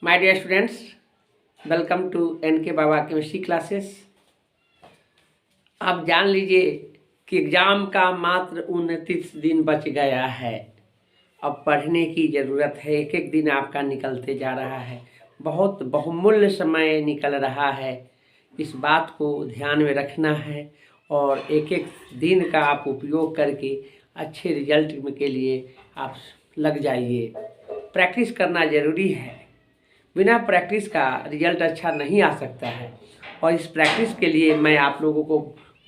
My dear students, welcome to N K Baba chemistry classes. आप जान लीजिए कि एग्ज़ाम का मात्र 29 दिन बच गया है। अब पढ़ने की ज़रूरत है। एक एक दिन आपका निकलते जा रहा है। बहुत बहुमूल्य समय निकल रहा है। इस बात को ध्यान में रखना है और एक एक दिन का आप उपयोग करके अच्छे रिजल्ट के लिए आप लग जाइए। प्रैक्टिस करना ज़रूरी है। बिना प्रैक्टिस का रिजल्ट अच्छा नहीं आ सकता है। और इस प्रैक्टिस के लिए मैं आप लोगों को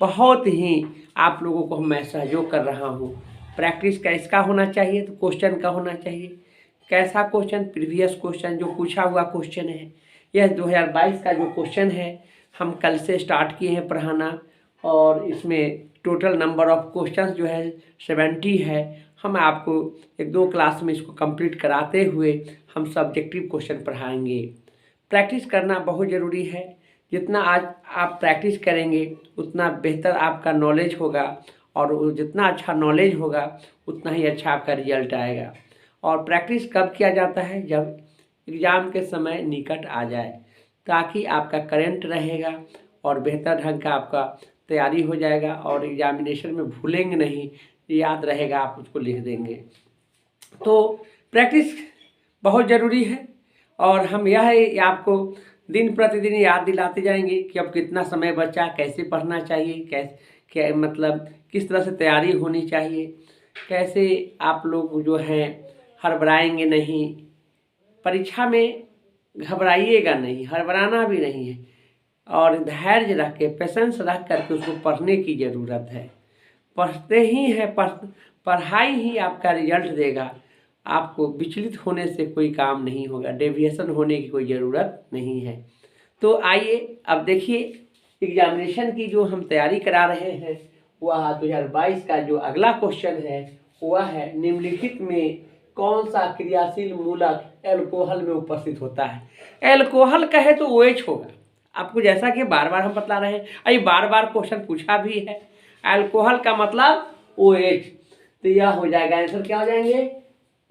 बहुत ही आप लोगों को मैं सहयोग कर रहा हूँ। प्रैक्टिस कैसा होना चाहिए? तो क्वेश्चन का होना चाहिए। कैसा क्वेश्चन? प्रीवियस क्वेश्चन, जो पूछा हुआ क्वेश्चन है। यह 2022 का जो क्वेश्चन है हम कल से स्टार्ट किए हैं पढ़ाना, और इसमें टोटल नंबर ऑफ क्वेश्चंस जो है 70 है। हम आपको एक दो क्लास में इसको कंप्लीट कराते हुए हम सब्जेक्टिव क्वेश्चन पढ़ाएंगे। प्रैक्टिस करना बहुत ज़रूरी है। जितना आज आप प्रैक्टिस करेंगे उतना बेहतर आपका नॉलेज होगा, और जितना अच्छा नॉलेज होगा उतना ही अच्छा आपका रिजल्ट आएगा। और प्रैक्टिस कब किया जाता है? जब एग्ज़ाम के समय निकट आ जाए, ताकि आपका करेंट रहेगा और बेहतर ढंग का आपका तैयारी हो जाएगा और एग्जामिनेशन में भूलेंगे नहीं, याद रहेगा, आप उसको लिख देंगे। तो प्रैक्टिस बहुत ज़रूरी है और हम यह आपको दिन प्रतिदिन याद दिलाते जाएंगे कि अब कितना समय बचा, कैसे पढ़ना चाहिए, क्या मतलब किस तरह से तैयारी होनी चाहिए, कैसे आप लोग जो हैं हड़बड़ाएंगे नहीं। परीक्षा में घबराइएगा नहीं, हड़बड़ाना भी नहीं है, और धैर्य रख के, पेशेंस रख करके उसको पढ़ने की ज़रूरत है। पढ़ते ही है, पढ़ाई ही आपका रिजल्ट देगा। आपको विचलित होने से कोई काम नहीं होगा, डेविएशन होने की कोई ज़रूरत नहीं है। तो आइए अब देखिए, एग्जामिनेशन की जो हम तैयारी करा रहे हैं वह 2022 का जो अगला क्वेश्चन है वह है, निम्नलिखित में कौन सा क्रियाशील मूलक एल्कोहल में उपस्थित होता है? एल्कोहल कहे तो OH होगा। आपको जैसा कि बार बार हम बता रहे हैं, अभी बार बार क्वेश्चन पूछा भी है। अल्कोहल का मतलब OH, तो यह हो जाएगा आंसर। क्या हो जाएंगे?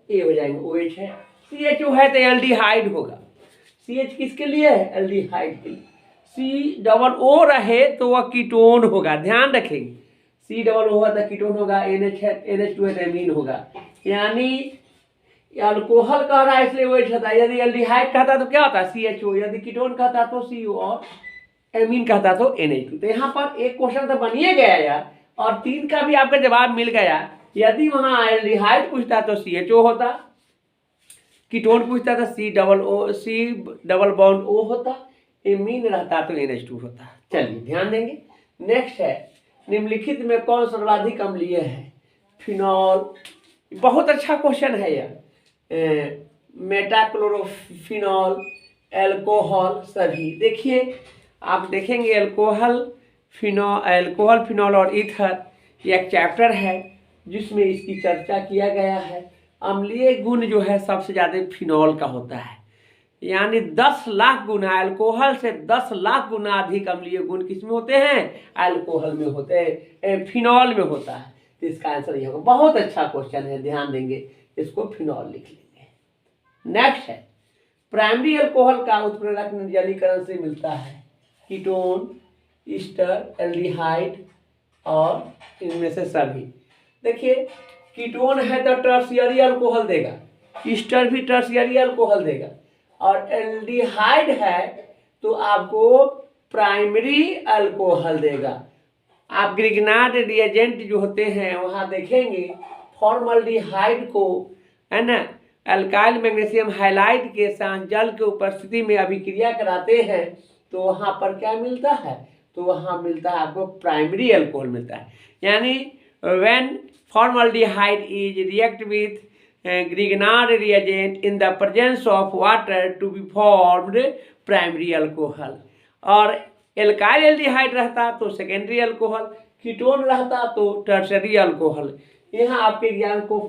ए हो जाएंगे। OH है। CHO है तो एल्डिहाइड होगा। CH किसके लिए है? एल्डिहाइड के लिए। COO रहे तो वह कीटोन होगा, ध्यान रखेंगे। COO होगा तो कीटोन होगा। NH है, NH2 है तो एमीन होगा। यानी अल्कोहल कह रहा है इसलिए OH होता है। यदि एल्डिहाइड कहता तो क्या होता? CHO। यदि कीटोन कहता तो CO, और एमीन कहता तो NH2। तो यहाँ पर एक क्वेश्चन तो बनिए गया यार, और 3 का भी आपका जवाब मिल गया। यदि वहां एल्डिहाइड पूछता तो CHO होता, कीटोन पूछता था C डबल बॉन्ड O होता, एमीन रहता तो NH2 होता। चलिए ध्यान देंगे। नेक्स्ट है, निम्नलिखित में कौन सर्वाधिक अम्लीय है? फिनॉल। बहुत अच्छा क्वेश्चन है यह। मेटाक्लोरोफिनॉल, एल्कोहल, सभी। देखिए आप देखेंगे एल्कोहल, फिनॉल और ईथर, ये एक चैप्टर है जिसमें इसकी चर्चा किया गया है। अम्लीय गुण जो है सबसे ज़्यादा फिनॉल का होता है, यानी 10 लाख गुना, अल्कोहल से 10 लाख गुना अधिक अम्लीय गुण किसमें होते हैं? अल्कोहल में होते हैं, फिनॉल में होता है। तो इसका आंसर ये होगा। बहुत अच्छा क्वेश्चन है, ध्यान देंगे, इसको फिनॉल लिख लेंगे। नेक्स्ट है, प्राइमरी अल्कोहल का उत्प्रेरक निर्जलीकरण से मिलता है। कीटोन, ईस्टर, एल्डिहाइड और इनमें से सभी। देखिए कीटोन है तो टर्शियरी अल्कोहल देगा, ईस्टर भी टर्शियरी अल्कोहल देगा, और एल्डिहाइड है तो आपको प्राइमरी अल्कोहल देगा। आप ग्रिग्नार्ड रिएजेंट जो होते हैं वहाँ देखेंगे फॉर्मल्डिहाइड को, है ना, अल्काइल मैग्नीशियम हाइलाइड के साथ जल के उपस्थिति में अभिक्रिया कराते हैं तो वहाँ पर क्या मिलता है? तो वहाँ मिलता है आपको प्राइमरी अल्कोहल मिलता है। यानी when formaldehyde is react with Grignard reagent in the presence of water to be formed primary alcohol, और एल्काइल एल्डिहाइड रहता तो सेकेंडरी अल्कोहल, कीटोन रहता तो टर्शरी अल्कोहल। यहाँ आपके एग्जाम को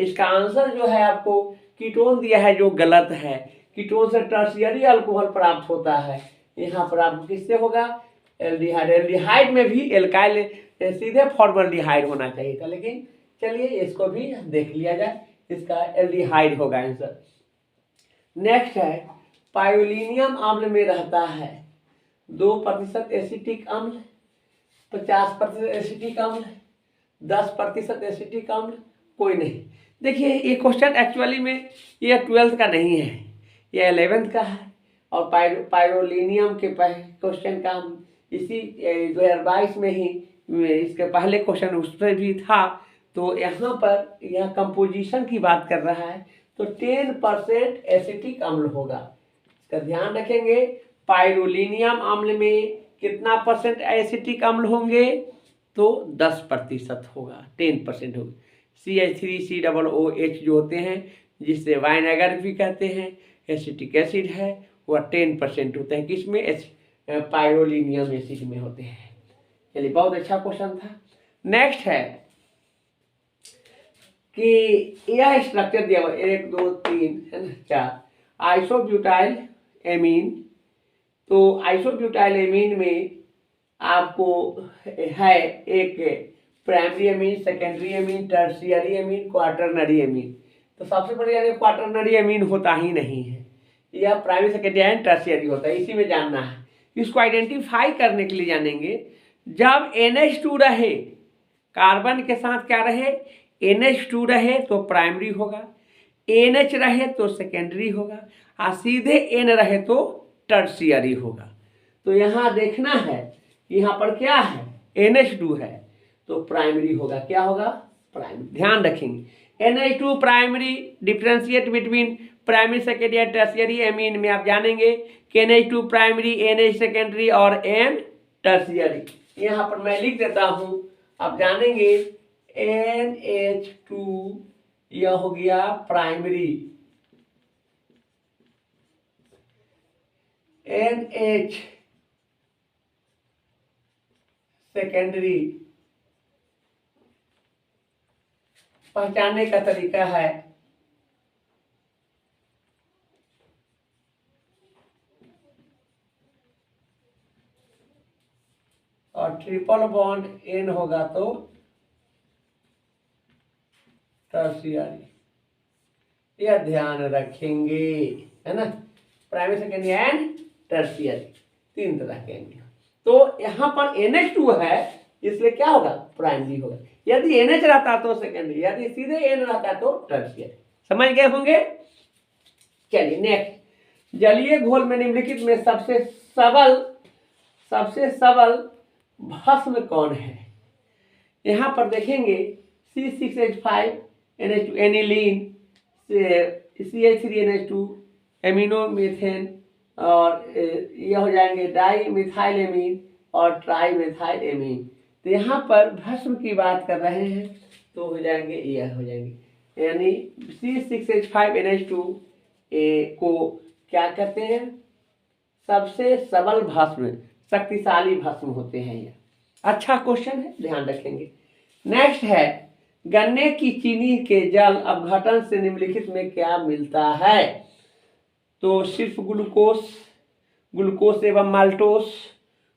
इसका आंसर जो है आपको कीटोन दिया है जो गलत है। कीटोन से टर्शियरी अल्कोहल प्राप्त होता है। यहाँ पर आपको किससे होगा? एल्डिहाइड। एल्डिहाइड में भी एल्काइल सीधे फॉर्मल्डिहाइड होना चाहिए था, लेकिन चलिए इसको भी देख लिया जाए। इसका एल्डिहाइड होगा आंसर। नेक्स्ट है पायोलिनियम अम्ल में रहता है 2% एसिटिक अम्ल, 50% एसिटिक अम्ल, 10% एसिटिक अम्ल, कोई नहीं। देखिए ये क्वेश्चन एक्चुअली में ये 12th का नहीं है, ये 11th का है। और पायरोलिनियम के क्वेश्चन का हम इसी 2022 में ही इसके पहले क्वेश्चन उस पर भी था। तो यहाँ पर यह कंपोजिशन की बात कर रहा है, तो 10% एसिटिक अम्ल होगा, इसका ध्यान रखेंगे। पायरोलिनियम अम्ल में कितना परसेंट एसिटिक अम्ल होंगे, तो 10% होगा, 10% होगा। CH3COOH जो होते हैं, जिससे वाइनेगर भी कहते हैं, एसिटिक एसिड है, वह 10% होते हैं। किसमें? पायरोलिनियम एसिड में होते हैं। चलिए, बहुत अच्छा क्वेश्चन था। नेक्स्ट है कि यह स्ट्रक्चर दिया हुआ 1 2 3 है ना 4 आइसोब्यूटाइल एमीन। तो आइसोब्यूटाइल एमीन में आपको है एक primary amine, secondary amine, tertiary amine, quaternary amine. तो सबसे बढ़िया क्वाटरनरी एमीन होता ही नहीं है, यह प्राइमरी, सेकेंडरी एंड टर्शियरी होता है, इसी में जानना है। इसको आइडेंटिफाई करने के लिए जानेंगे, जब NH2 रहे, कार्बन के साथ क्या रहे, NH2 रहे तो प्राइमरी होगा, NH रहे तो सेकेंडरी होगा, और सीधे N रहे तो टर्शियरी होगा। तो यहाँ देखना है, यहाँ पर क्या है, NH2 है तो प्राइमरी होगा, क्या होगा, प्राइमरी। ध्यान रखेंगे, NH2 primary, differentiate between primary, secondary, tertiary amine में आप जानेंगे कि NH2 प्राइमरी, NH सेकेंडरी और N टर्शियरी। यहाँ पर मैं लिख देता हूँ, आप जानेंगे NH2 यह हो गया प्राइमरी, NH सेकेंडरी। पहचानने का तरीका है, और ट्रिपल बॉन्ड N होगा तो टर्शियरी, यह ध्यान रखेंगे, है ना। प्राइमरी, सेकेंडरी एंड टर्शियरी, 3 तरह के एंगल। तो यहाँ पर NH2 है, इसलिए क्या होगा, प्राइमरी होगा। यदि NH रहता तो सेकेंडरी, यदि सीधे N रहता तो टर्शियरी। समझ गए होंगे। चलिए नेक्स्ट, जलीय घोल में निम्नलिखित में सबसे सबल भस्म कौन है। यहाँ पर देखेंगे C6H5 NH2 एनिलीन, CH3NH2 एमिनोमेथेन, और यह हो जाएंगे डाई मिथाइल एमीन और ट्राई मिथाइल एमीन। तो यहाँ पर भस्म की बात कर रहे हैं, तो हो जाएंगे, यह हो जाएंगे, यानी C6H5NH2 को क्या कहते हैं, सबसे सबल भस्म, शक्तिशाली भस्म होते हैं। यह अच्छा क्वेश्चन है, ध्यान रखेंगे। नेक्स्ट है, गन्ने की चीनी के जल अपघटन से निम्नलिखित में क्या मिलता है। तो सिर्फ ग्लूकोस एवं माल्टोस,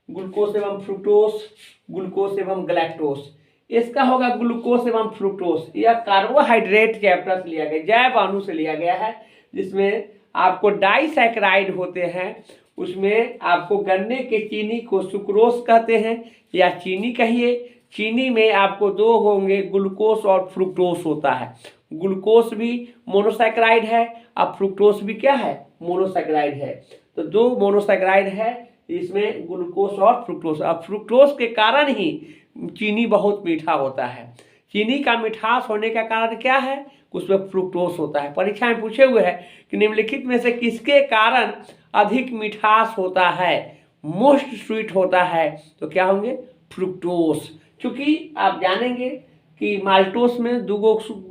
ग्लूकोस एवं फ्रुक्टोस, ग्लूकोस एवं गैलेक्टोस। इसका होगा ग्लूकोस एवं फ्रुक्टोस। यह कार्बोहाइड्रेट चैप्टर से लिया गया, जैव अणु से लिया गया है, जिसमें आपको डाइसैकेराइड होते हैं। उसमें आपको गन्ने के चीनी को सुक्रोस कहते हैं, या चीनी कहिए। चीनी में आपको 2 होंगे, ग्लूकोस और फ्रुक्टोस होता है। ग्लूकोस भी मोनोसैकेराइड है, और फ्रुक्टोस भी क्या है, मोनोसैकेराइड है। तो 2 मोनोसैकेराइड है, इसमें ग्लूकोस और फ्रुक्टोस। और फ्रुक्टोस के कारण ही चीनी बहुत मीठा होता है। चीनी का मिठास होने का कारण क्या है, उसमें फ्रुक्टोस होता है। परीक्षा में पूछे हुए है कि निम्नलिखित में से किसके कारण अधिक मिठास होता है, मोस्ट स्वीट होता है, तो क्या होंगे, फ्रुक्टोस। क्योंकि आप जानेंगे कि माल्टोस में 2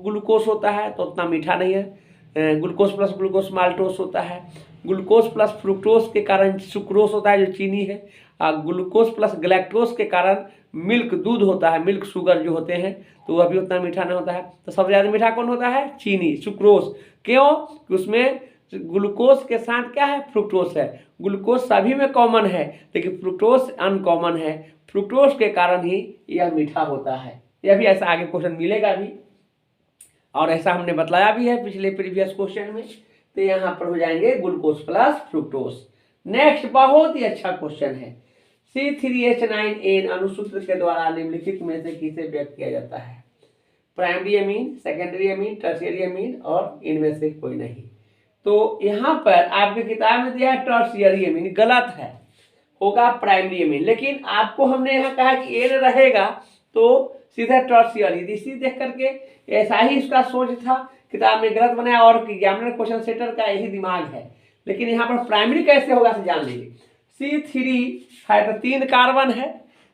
ग्लूकोस होता है, तो उतना मीठा नहीं है। ग्लूकोस प्लस ग्लूकोस माल्टोस होता है। ग्लूकोस प्लस फ्रुक्टोस के कारण सुक्रोस होता है, जो चीनी है। और ग्लूकोस प्लस गैलेक्टोस के कारण मिल्क, दूध होता है, मिल्क शुगर जो होते हैं, तो वह भी उतना मीठा नहीं होता है। तो सबसे ज़्यादा मीठा कौन होता है, चीनी, सुक्रोस। क्यों, कि उसमें ग्लूकोस के साथ क्या है, फ्रुक्टोस है। ग्लूकोस सभी में कॉमन है, लेकिन फ्रुक्टोस अनकॉमन है। फ्रुक्टोस के कारण ही यह मीठा होता है। यह भी ऐसा आगे क्वेश्चन मिलेगा भी, और ऐसा हमने बतलाया भी है पिछले प्रीवियस क्वेश्चन में। तो यहाँ पर हो जाएंगे ग्लूकोज प्लस फ्रुक्टोज। नेक्स्ट बहुत ही अच्छा क्वेश्चन है, C3H9N अणुसूत्र के द्वारा निम्नलिखित में से किसे व्यक्त किया जाता है? Primary amine, secondary amine, tertiary amine और इनमें से कोई नहीं। तो यहाँ पर आपके किताब में दिया है टर्शियरी अमीन, गलत है, होगा प्राइमरी अमीन। लेकिन आपको हमने यहाँ कहा कि एन रहेगा तो सीधा टर्शियरी, इसी देख करके ऐसा ही इसका सोच था, किताब में गलत बनाया और एग्जामिनर क्वेश्चन सेटर का यही दिमाग है। लेकिन यहाँ पर प्राइमरी कैसे होगा तो जान लीजिए। C3 है तो 3 कार्बन है,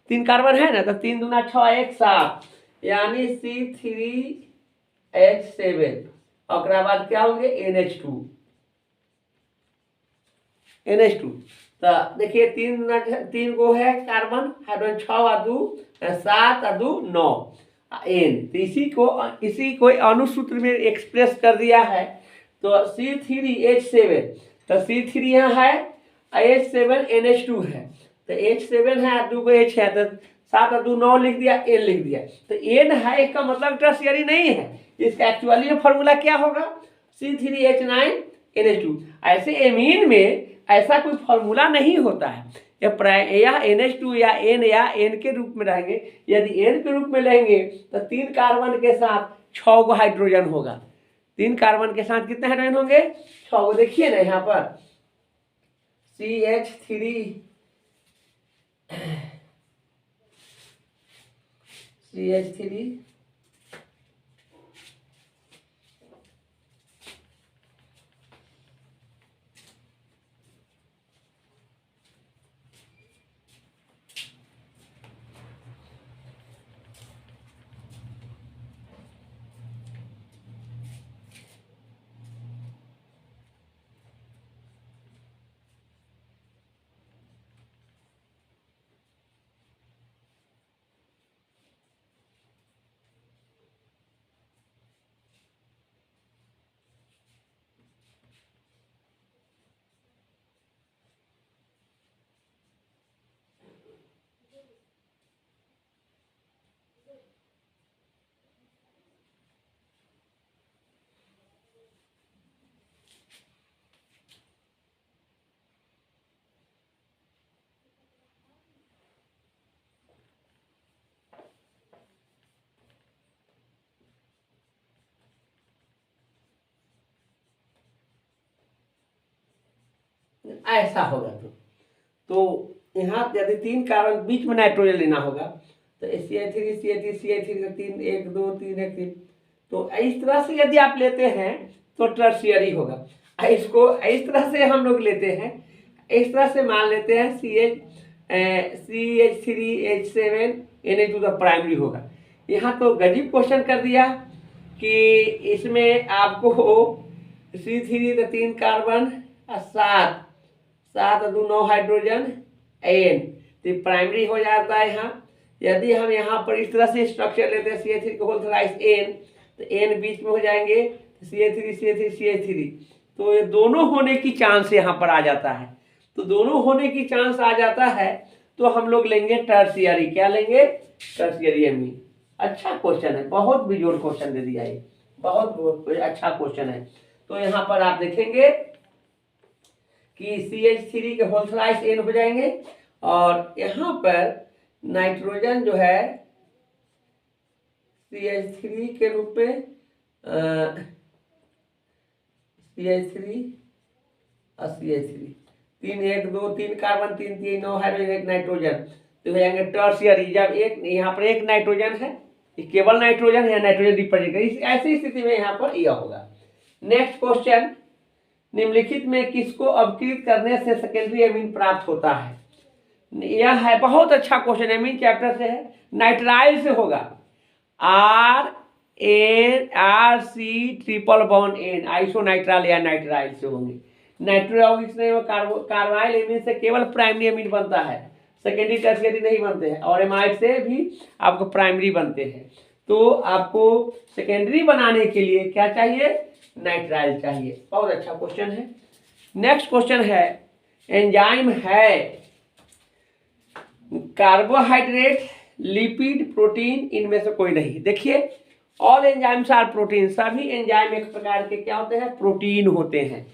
3 कार्बन है ना, तो 3 दूना 6 1 7, यानी C3H7 और बाद क्या होंगे NH2। तो देखिए 3 को है कार्बन, हाइड्रोजन 6 और 2 7 और 2 9 N, तो इसी को अणुसूत्र में एक्सप्रेस कर दिया है। तो C3H7, तो C3 यहाँ है, H7 NH2 है, तो H7 है, 2 को H है, तो 7 और 2 9 लिख दिया, N लिख दिया। तो N है, इसका मतलब टर्शियरी नहीं है, इसका एक्चुअली में फॉर्मूला क्या होगा? C3H9NH2। ऐसे एमीन में ऐसा कोई फॉर्मूला नहीं होता है, या NH2 या N या N के रूप में रहेंगे। यदि N के रूप में लेंगे तो 3 कार्बन के साथ 6 को हाइड्रोजन होगा, 3 कार्बन के साथ कितने हाइड्रोजन होंगे? 6 को। देखिए ना यहाँ पर CH3 ऐसा होगा। तो यहाँ यदि 3 कार्बन बीच में नाइट्रोजन लेना होगा तो CH3 3 1 2 3 1 3, तो इस तरह से यदि आप लेते हैं तो टर्शियरी होगा। इसको इस तरह से हम लोग लेते हैं, इस तरह से मान लेते हैं CH3H7 NH2 तो प्राइमरी होगा। यहाँ तो गजब क्वेश्चन कर दिया कि इसमें आपको C3 तो 3 कार्बन 7 7 2 9 हाइड्रोजन N, तो प्राइमरी हो जाता है यहाँ। यदि हम यहाँ पर इस तरह से स्ट्रक्चर लेते हैं CH3 को होल थ्राइस N, तो N बीच में हो जाएंगे, CH3 तो ये दोनों होने की चांस यहाँ पर आ जाता है। तो दोनों होने की चांस आ जाता है तो हम लोग लेंगे टर्शियरी। क्या लेंगे? टर्शियरी अमीन। अच्छा क्वेश्चन है, बहुत बेजोड़ क्वेश्चन दे दिया ये, बहुत अच्छा क्वेश्चन है। तो यहाँ पर आप देखेंगे कि CH3 के होल थ्राइस N हो जाएंगे और यहाँ पर नाइट्रोजन जो है CH3 के रूप में CH3 और CH3 3 1 2 3 कार्बन 3 3 9 हाइड्रोजन 1 नाइट्रोजन, तो हो जाएंगे टर्शियरी। जब एक यहाँ पर एक नाइट्रोजन है, केवल नाइट्रोजन है, नाइट्रोजन रिप्रेजेंट, ऐसी स्थिति में यहाँ पर यह होगा। नेक्स्ट क्वेश्चन, निम्नलिखित में किसको अपकृत करने से सेकेंडरी अमीन प्राप्त होता है? यह है बहुत अच्छा क्वेश्चन, अमीन चैप्टर से है, नाइट्राइल से होगा। RC ट्रिपल बॉन्ड N, आइसोनाइट्राइल या नाइट्राइल से होंगे। नाइट्रोल कार्बाइल एमीन से केवल प्राइमरी अमीन बनता है, सेकेंडरी टर्शियरी नहीं बनते हैं, और एमाइड से भी आपको प्राइमरी बनते हैं। तो आपको सेकेंडरी बनाने के लिए क्या चाहिए? नाइट्राइल चाहिए। बहुत अच्छा क्वेश्चन है। नेक्स्ट क्वेश्चन है, एंजाइम है कार्बोहाइड्रेट, लिपिड, प्रोटीन, इनमें से कोई नहीं। देखिए ऑल एंजाइम्स आर प्रोटीन, सभी एंजाइम एक प्रकार के क्या होते हैं, प्रोटीन होते हैं।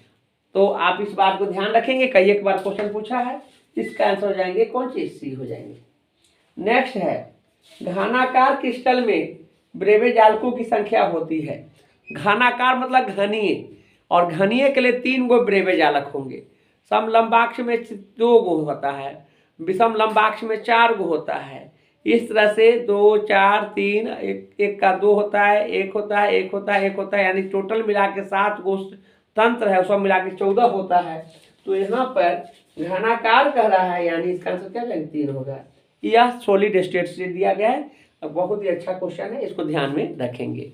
तो आप इस बात को ध्यान रखेंगे, कई एक बार क्वेश्चन पूछा है, इसका आंसर हो जाएंगे कौन सी, सी हो जाएंगे। नेक्स्ट है, घनाकार क्रिस्टल में ब्रेवे जालकों की संख्या होती है। घनाकार मतलब घनीय, और घनीय के लिए 3 गो ब्रेवे जालक होंगे। समलंबाक्ष में 2 गो होता है, विषम लंबाक्ष में 4 गो होता है। इस तरह से 2 4 3, एक का 2 होता है, एक होता है, एक होता है, एक होता है, यानी टोटल मिला के 7 गो तंत्र है, सब मिला के 14 होता है। तो यहाँ पर घनाकार कह रहा है, यानी इसका आंसर क्या है, 3 होगा। यह सॉलिड स्टेट से दिया गया है, बहुत ही अच्छा क्वेश्चन है, इसको ध्यान में रखेंगे।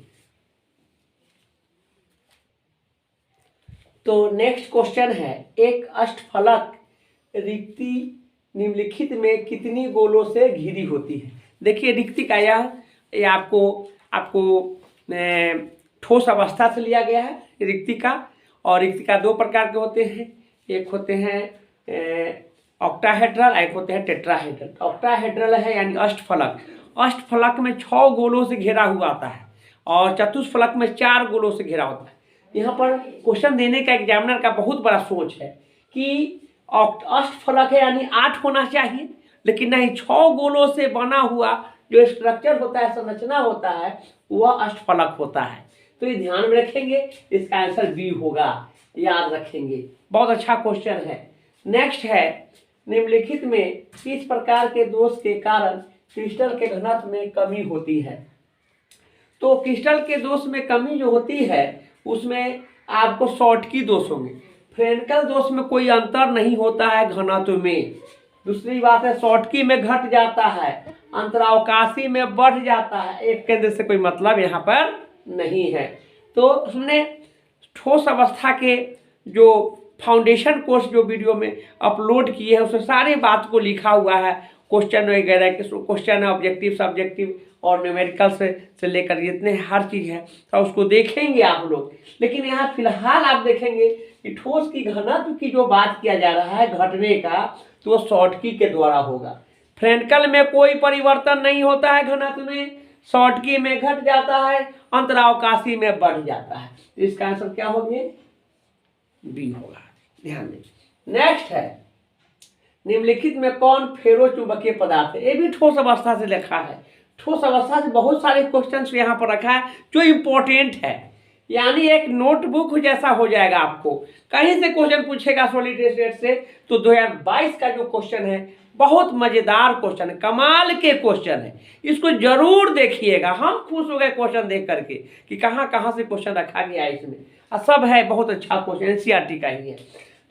तो नेक्स्ट क्वेश्चन है, एक अष्टफलक रिक्ति निम्नलिखित में कितनी गोलों से घिरी होती है। देखिए रिक्ति का ये आपको ठोस अवस्था से लिया गया है रिक्ति का, और रिक्ति का 2 प्रकार के होते हैं, एक होते हैं ऑक्टाहेड्रल, एक होते हैं टेट्राहेड्रल। ऑक्टाहेड्रल है यानी अष्टफलक, अष्टफलक में 6 गोलों से घेरा हुआ आता है, और चतुष्फलक में 4 गोलों से घेरा होता है। यहाँ पर क्वेश्चन देने का एग्जामिनर का बहुत बड़ा सोच है कि अष्टफलक है यानी 8 होना चाहिए, लेकिन नहीं, 6 गोलों से बना हुआ जो स्ट्रक्चर होता है, संरचना होता है, वह अष्टफलक होता है। तो ये ध्यान में रखेंगे, इसका आंसर बी होगा, याद रखेंगे, बहुत अच्छा क्वेश्चन है। नेक्स्ट है, निम्नलिखित में किस प्रकार के दोष के कारण क्रिस्टल के घनत्व में कमी होती है। तो क्रिस्टल के दोष में कमी जो होती है उसमें आपको शॉर्टकी दोष होंगे। फ्रेंकल दोष में कोई अंतर नहीं होता है घनत्व में। दूसरी बात है, शॉर्टकी में घट जाता है, अंतरावकाशी में बढ़ जाता है, एक केंद्र से कोई मतलब यहाँ पर नहीं है। तो हमने ठोस अवस्था के जो फाउंडेशन कोर्स जो वीडियो में अपलोड किए हैं उसमें सारे बात को लिखा हुआ है, क्वेश्चन वगैरह के क्वेश्चन है, ऑब्जेक्टिव सब्जेक्टिव और न्यूमेरिकल से लेकर जितने हर चीज़ है तो उसको देखेंगे आप लोग। लेकिन यहाँ फिलहाल आप देखेंगे कि ठोस की घनत्व की जो बात किया जा रहा है घटने का, तो वो शॉर्टकी के द्वारा होगा। फ्रेंकल में कोई परिवर्तन नहीं होता है घनत्व में, शॉर्टकी में घट जाता है, अंतरावकाशी में बढ़ जाता है। इसका आंसर क्या होंगे, बी होगा, ध्यान दें। नेक्स्ट है, निम्नलिखित में कौन फेरो चुंबकीय पदार्थ है। ये भी ठोस अवस्था से लिखा है, ठोस अवस्था से बहुत सारे क्वेश्चंस यहाँ पर रखा है जो इम्पोर्टेंट है, यानी एक नोटबुक जैसा हो जाएगा। आपको कहीं से क्वेश्चन पूछेगा सॉलिड स्टेट से, तो 2022 का जो क्वेश्चन है बहुत मजेदार क्वेश्चन है, कमाल के क्वेश्चन है, इसको जरूर देखिएगा। हम खुश हो गए क्वेश्चन देख करके कि कहाँ कहाँ से क्वेश्चन रखा गया है इसमें, और सब है बहुत अच्छा क्वेश्चन, एनसीईआरटी का ही है।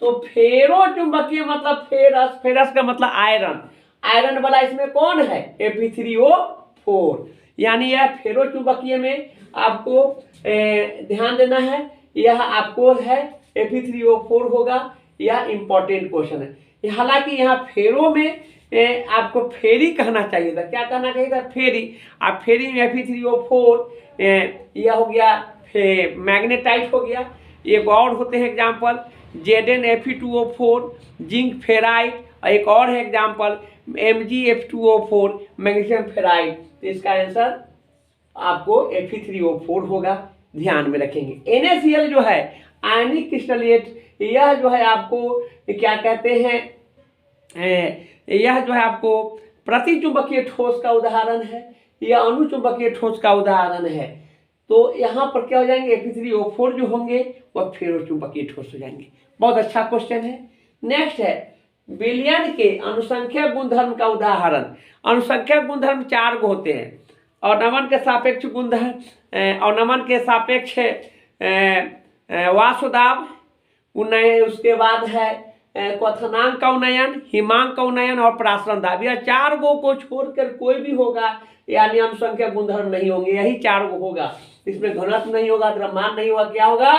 तो फेरो चुंबकीय मतलब फेरस, फेरस का मतलब आयरन, आयरन वाला इसमें कौन है, Fe3O4, यानी यह फेरो चुंबकीय में आपको ध्यान देना है, यह आपको है Fe3O4 होगा। यह इंपॉर्टेंट क्वेश्चन है। हालांकि यहाँ फेरो में आपको फेरी कहना चाहिए था, क्या कहना चाहिए था, फेरी। आप फेरी में Fe3O4 यह हो गया मैग्नेटाइट हो गया। एक और होते हैं example Zn Fe2O4 zinc ferrite, और एक और है एग्जाम्पल MgF2O4 मैग्नीशियम फेराइट। तो इसका आंसर आपको Fe3O4 होगा, ध्यान में रखेंगे। NaCl जो है आयनिक क्रिस्टलेट, यह जो है आपको क्या कहते हैं, यह जो है आपको प्रतिचुंबकीय ठोस का उदाहरण है, यह अनुचुंबकीय ठोस का उदाहरण है। तो यहाँ पर क्या हो जाएंगे, Fe3O4 जो होंगे वह फेरो चुंबकीय ठोस हो जाएंगे। बहुत अच्छा क्वेश्चन है। नेक्स्ट है, विलयन के अनुसंख्यक गुणधर्म का उदाहरण। अनुसंख्यक गुणधर्म 4 गो होते हैं, और नमन के सापेक्ष गुणधर्म, और नमन के सापेक्ष वासुदाब उन्नयन, उसके बाद है क्वथनांक का उन्नयन, हिमांक का उन्नयन और प्रासरण दाब। यह 4 गो को छोड़कर कोई भी होगा यानी अनुसंख्यक गुणधर्म नहीं होंगे, यही 4 गो होगा। इसमें घनत्व नहीं होगा, द्रव्यमान नहीं होगा, क्या होगा,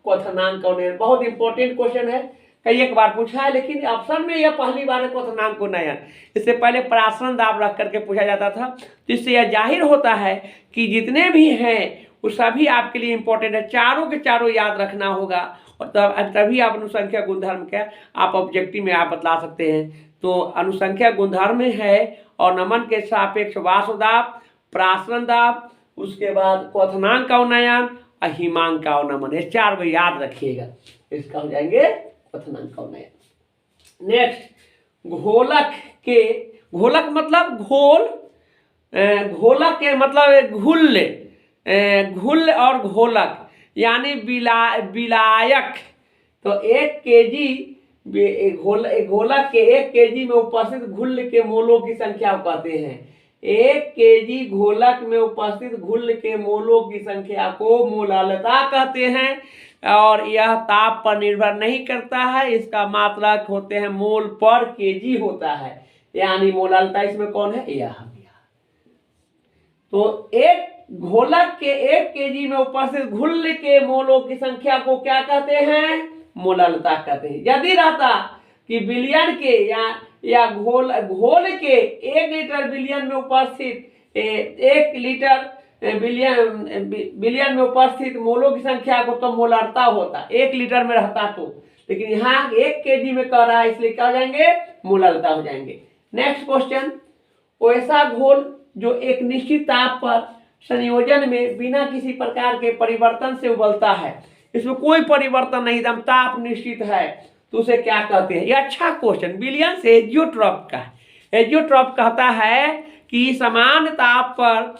क्वथनांक का उन्नयन। बहुत इंपॉर्टेंट क्वेश्चन है, कई एक बार पूछा है, लेकिन ऑप्शन में यह पहली बार है क्वथनांक का उन्नयन। इससे पहले प्रासरण दाब रख करके पूछा जाता था। तो इससे यह जाहिर होता है कि जितने भी हैं वो सभी आपके लिए इंपॉर्टेंट है, चारों के चारों याद रखना होगा, और तभी आप अनुसंख्यक गुणधर्म का आप ऑब्जेक्टिव में आप बतला सकते हैं। तो अनुसंख्यक गुणधर्म है और नमन के सापेक्ष वाष्प दाब, प्रासरण दाब, उसके बाद क्वथनांक का उन्नयन और हिमांक का उन्नयन, ये 4 को याद रखिएगा, इसका हो जाएंगे क्वथनांक का उन्नयन। नेक्स्ट घोलक मतलब घोल, घोलक के मतलब घुल और घोलक यानी विलायक। तो 1 केजी घोलक के 1 केजी में उपस्थित घुल के मोलों की संख्या कहते हैं। 1 केजी घोलक में उपस्थित घुल के मोलों की संख्या को मोलालता कहते हैं, और यह ताप पर निर्भर नहीं करता है, इसका मात्रक होते हैं मोल पर केजी होता है, यानी मोलालता इसमें कौन है, यह। तो एक घोलक के 1 केजी में उपस्थित घुल के मोलों की संख्या को क्या कहते हैं, मोलालता कहते हैं। यदि रहता कि विलयन के या घोल के 1 लीटर विलयन में उपस्थित 1 लीटर विलयन में उपस्थित मोलों की संख्या को तो मोलालता होता, 1 लीटर में रहता तो, लेकिन यहाँ 1 केजी में कह रहा है, इसलिए क्या हो जाएंगे, मोलालता हो जाएंगे। नेक्स्ट क्वेश्चन, ऐसा घोल जो एक निश्चित ताप पर संयोजन में बिना किसी प्रकार के परिवर्तन से उबलता है, इसमें कोई परिवर्तन नहीं, एकदम ताप निश्चित है, तो उसे क्या कहते हैं। ये अच्छा क्वेश्चन विलियम हेजियोट्रॉप का है। हेजियोट्रॉप कहता है कि समान ताप पर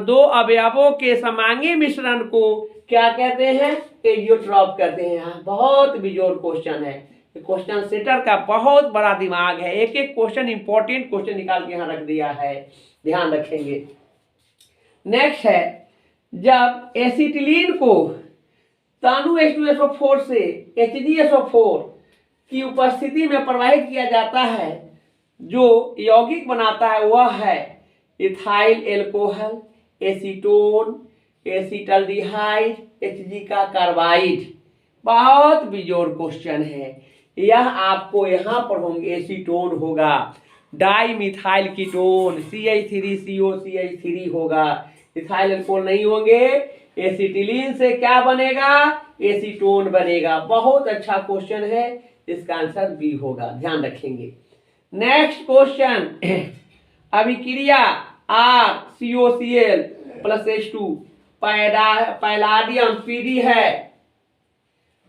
2 अवयवों के समांगी मिश्रण को क्या कहते हैं, हेजियोट्रॉप कहते हैं। बहुत बेजोड़ क्वेश्चन है, क्वेश्चन सेटर का बहुत बड़ा दिमाग है, एक एक क्वेश्चन इंपॉर्टेंट क्वेश्चन निकाल के यहाँ रख दिया है, ध्यान रखेंगे। नेक्स्ट है, जब एसिटिलीन को तानु H2SO4 से HgSO4 की उपस्थिति में प्रवाहित किया जाता है, जो यौगिक बनाता है वह है ethyl alcohol, acetone, acetaldehyde, Hg का कार्बाइड। बहुत बेजोड़ क्वेश्चन है, यह आपको यहाँ पर होंगे, एसीटोन होगा, डाई मिथाइल कीटोन CH3COCH3 होगा, इथाइल एल्कोहल नहीं होंगे, एसिटिलीन से क्या बनेगा, एसीटोन बनेगा। बहुत अच्छा क्वेश्चन है, इसका आंसर बी होगा, ध्यान रखेंगे। नेक्स्ट क्वेश्चन, अभिक्रिया RCOCl + H2 पैलाडियम PD है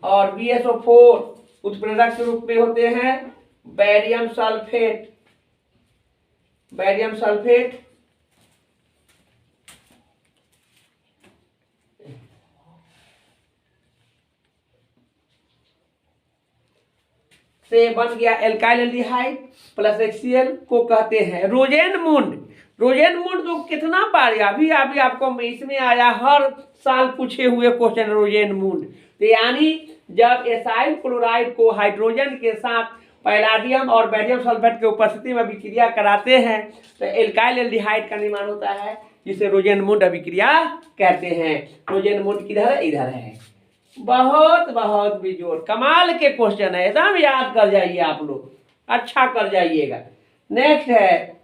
और BSO4 उत्प्रेरक के रूप में होते हैं बैरियम सल्फेट। से बन गया एल्काइल एल्डिहाइड प्लस HCl को कहते हैं रोजेनमुंड। तो कितना बार अभी आपको इसमें आया, हर साल पूछे हुए क्वेश्चन रोजेनमुंड। तो यानी जब एसाइल क्लोराइड को हाइड्रोजन के साथ पैलाडियम और बैरियम सल्फेट के उपस्थिति में अभिक्रिया कराते हैं तो एल्काइल एल्डिहाइड का निर्माण होता है, जिसे रोजेनमुंड अभिक्रिया कहते हैं। रोजेनमुंड किधर है, इधर है। बहुत बेजोड़ कमाल के क्वेश्चन है, एकदम याद कर जाइए आप लोग, अच्छा कर जाइएगा। नेक्स्ट है,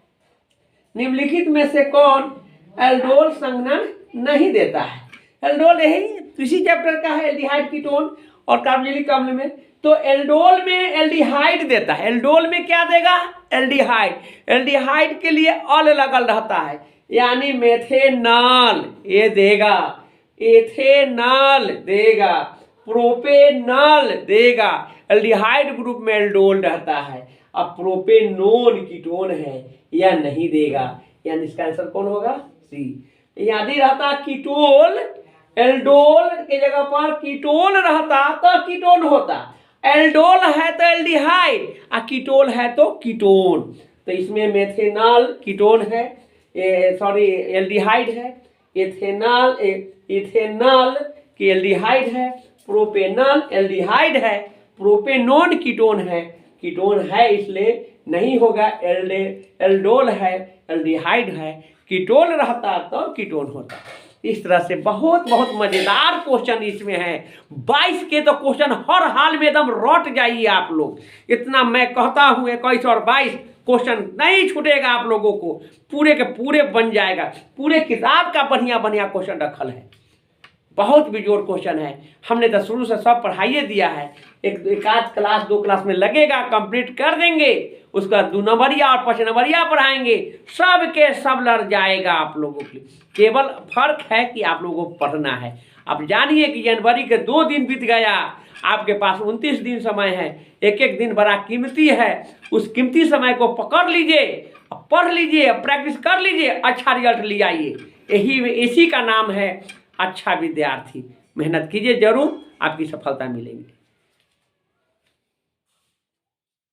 निम्नलिखित में से कौन एल्डोल संघनन नहीं देता है। एल्डोल यही इसी चैप्टर का है, एल्डिहाइड कीटोन और कार्बोक्सिलिक अम्ल में। तो एल्डोल में एल्डिहाइड देता है, एल्डोल में क्या देगा, एल्डिहाइड के लिए अल लगल रहता है, यानी मेथेनॉल ये देगा, एथेनॉल देगा, प्रोपेनॉल देगा। एल्डिहाइड ग्रुप में एल्डोल रहता है, अब प्रोपेनोन कीटोन है, यह नहीं देगा, यानी इसका आंसर कौन होगा, सी। यदि रहता कीटोल, एल्डोल के जगह पर कीटोल रहता तो कीटोन होता, एल्डोल है तो एल्डिहाइड और कीटोल है तो कीटोन। तो इसमें मेथेनॉल कीटोन है, एल्डिहाइड है, इथेनॉल की एल्डिहाइड है, प्रोपेनॉल एल्डिहाइड है, प्रोपेनोन कीटोन है इसलिए नहीं होगा, एल्डोल है, एल्डिहाइड है, कीटोन रहता तो कीटोन होता। इस तरह से बहुत मजेदार क्वेश्चन इसमें है। 22 के तो क्वेश्चन हर हाल में एकदम रट जाइए आप लोग, इतना मैं कहता हूँ 21 और 22 क्वेश्चन नहीं छूटेगा आप लोगों को, पूरे के पूरे बन जाएगा, पूरे किताब का बढ़िया क्वेश्चन रखल है। बहुत बेजोड़ क्वेश्चन है। हमने तो शुरू से सब पढ़ाइए दिया है। एक आध क्लास 2 क्लास में लगेगा, कंप्लीट कर देंगे, उसका 2 नंबरिया और 5 नंबरिया पढ़ाएंगे, सब के सब लड़ जाएगा आप लोगों के लिए। केवल फर्क है कि आप लोगों को पढ़ना है। अब जानिए कि जनवरी के 2 दिन बीत गया, आपके पास 29 दिन समय है। एक एक दिन बड़ा कीमती है। उस कीमती समय को पकड़ लीजिए, पढ़ लीजिए, प्रैक्टिस कर लीजिए, अच्छा रिजल्ट ले आइए। इसी का नाम है अच्छा विद्यार्थी। मेहनत कीजिए, जरूर आपकी सफलता मिलेगी।